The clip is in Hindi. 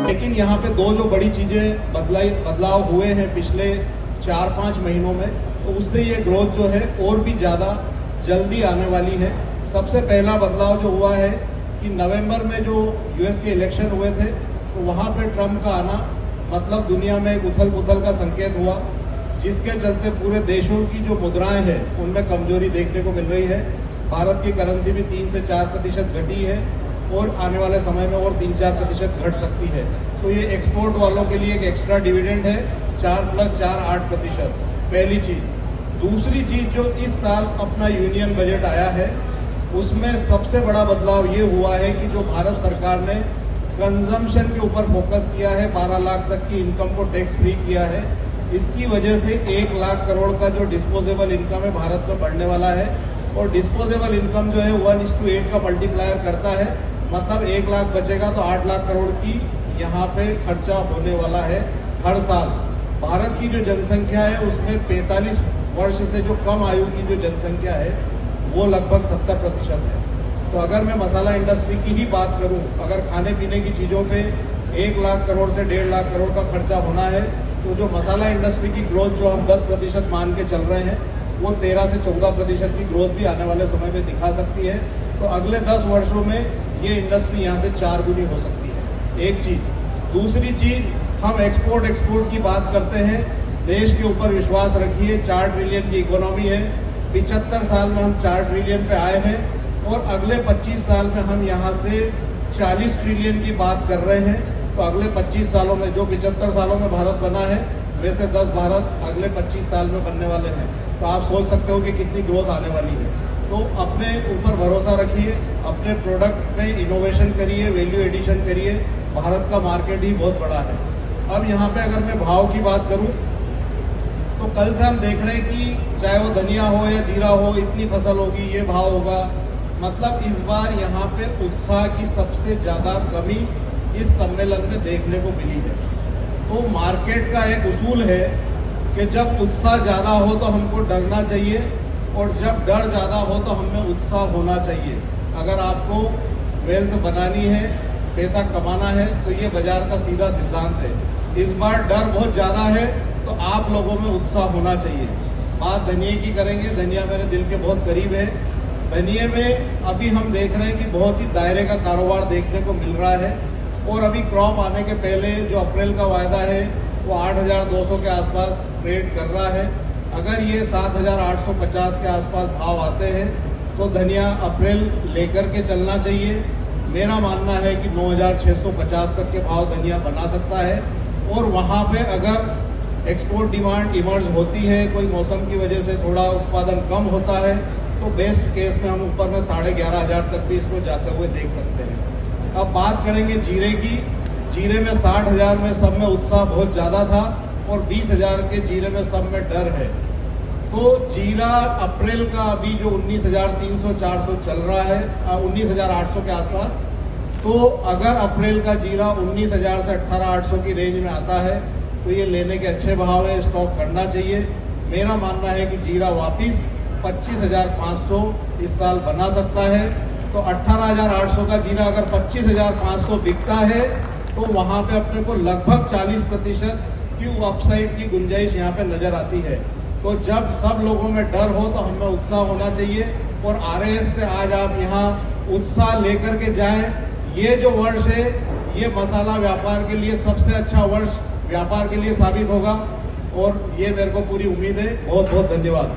लेकिन यहाँ पे दो जो बड़ी चीजें बदलाव हुए हैं पिछले 4-5 महीनों में, तो उससे ये ग्रोथ जो है और भी ज़्यादा जल्दी आने वाली है। सबसे पहला बदलाव जो हुआ है कि नवंबर में जो यूएस के इलेक्शन हुए थे, तो वहाँ पे ट्रम्प का आना मतलब दुनिया में एक उथल पुथल का संकेत हुआ, जिसके चलते पूरे देशों की जो मुद्राएं हैं उनमें कमजोरी देखने को मिल रही है। भारत की करेंसी भी 3 से 4% घटी है और आने वाले समय में और 3-4% घट सकती है। तो ये एक्सपोर्ट वालों के लिए एक एक्स्ट्रा डिविडेंड है, 4 + 4 8%। पहली चीज। दूसरी चीज, जो इस साल अपना यूनियन बजट आया है उसमें सबसे बड़ा बदलाव ये हुआ है कि जो भारत सरकार ने कंजम्पशन के ऊपर फोकस किया है, 12 लाख तक की इनकम को टैक्स फ्री किया है। इसकी वजह से 1 लाख करोड़ का जो डिस्पोजेबल इनकम है भारत में बढ़ने वाला है, और डिस्पोजेबल इनकम जो है 1:8 का मल्टीप्लायर करता है, मतलब 1 लाख बचेगा तो 8 लाख करोड़ की यहाँ पे खर्चा होने वाला है हर साल। भारत की जो जनसंख्या है उसमें 45 वर्ष से जो कम आयु की जो जनसंख्या है वो लगभग 70% है। तो अगर मैं मसाला इंडस्ट्री की ही बात करूं, अगर खाने पीने की चीज़ों पे 1 लाख करोड़ से 1.5 लाख करोड़ का खर्चा होना है, तो जो मसाला इंडस्ट्री की ग्रोथ जो हम 10% मान के चल रहे हैं, वो 13 से 14% की ग्रोथ भी आने वाले समय में दिखा सकती है। तो अगले 10 वर्षों में ये इंडस्ट्री यहाँ से 4 गुनी हो सकती है। एक चीज़। दूसरी चीज़, हम एक्सपोर्ट की बात करते हैं, देश के ऊपर विश्वास रखिए, 4 ट्रिलियन की इकोनॉमी है। 75 साल में हम 4 ट्रिलियन पे आए हैं और अगले 25 साल में हम यहाँ से 40 ट्रिलियन की बात कर रहे हैं। तो अगले 25 सालों में, जो 75 सालों में भारत बना है, वैसे 10 भारत अगले 25 साल में बनने वाले हैं। तो आप सोच सकते हो कि कितनी ग्रोथ आने वाली है। तो अपने ऊपर भरोसा रखिए, अपने प्रोडक्ट में इनोवेशन करिए, वैल्यू एडिशन करिए। भारत का मार्केट ही बहुत बड़ा है। अब यहाँ पे अगर मैं भाव की बात करूँ, तो कल से हम देख रहे हैं कि चाहे वो धनिया हो या जीरा हो, इतनी फसल होगी, ये भाव होगा। मतलब इस बार यहाँ पे उत्साह की सबसे ज़्यादा कमी इस सम्मेलन में देखने को मिली है। तो मार्केट का एक उसूल है कि जब उत्साह ज़्यादा हो तो हमको डरना चाहिए, और जब डर ज़्यादा हो तो हमें उत्साह होना चाहिए। अगर आपको वेल्थ बनानी है, पैसा कमाना है, तो ये बाजार का सीधा सिद्धांत है। इस बार डर बहुत ज़्यादा है तो आप लोगों में उत्साह होना चाहिए। बात धनिये की करेंगे। धनिया मेरे दिल के बहुत करीब है। धनिये में अभी हम देख रहे हैं कि बहुत ही दायरे का कारोबार देखने को मिल रहा है, और अभी क्रॉप आने के पहले जो अप्रैल का वायदा है वो 8,200 के आसपास ट्रेड कर रहा है। अगर ये 7,850 के आसपास भाव आते हैं तो धनिया अप्रैल लेकर के चलना चाहिए। मेरा मानना है कि 9,650 तक के भाव धनिया बना सकता है, और वहाँ पे अगर एक्सपोर्ट डिमांड इमर्ज होती है, कोई मौसम की वजह से थोड़ा उत्पादन कम होता है, तो बेस्ट केस में हम ऊपर में 11,500 तक भी इसको जाते हुए देख सकते हैं। अब बात करेंगे जीरे की। जीरे में 60,000 में सब में उत्साह बहुत ज़्यादा था, और 20,000 के जीरे में सब में डर है। तो जीरा अप्रैल का अभी जो 19,300-400 चल रहा है, 19,800 के आसपास, तो अगर अप्रैल का जीरा 19,000 से 18,800 की रेंज में आता है तो ये लेने के अच्छे भाव है, स्टॉक करना चाहिए। मेरा मानना है कि जीरा वापिस 25,500 इस साल बना सकता है। तो 18,800 का जीरा अगर 25,500 बिकता है तो वहाँ पे अपने को लगभग 40% की अपसाइड की गुंजाइश यहाँ पे नजर आती है। तो जब सब लोगों में डर हो तो हमें उत्साह होना चाहिए, और आरएएस से आज आप यहाँ उत्साह लेकर के जाएं। ये जो वर्ष है ये मसाला व्यापार के लिए सबसे अच्छा वर्ष व्यापार के लिए साबित होगा, और ये मेरे को पूरी उम्मीद है। बहुत बहुत धन्यवाद।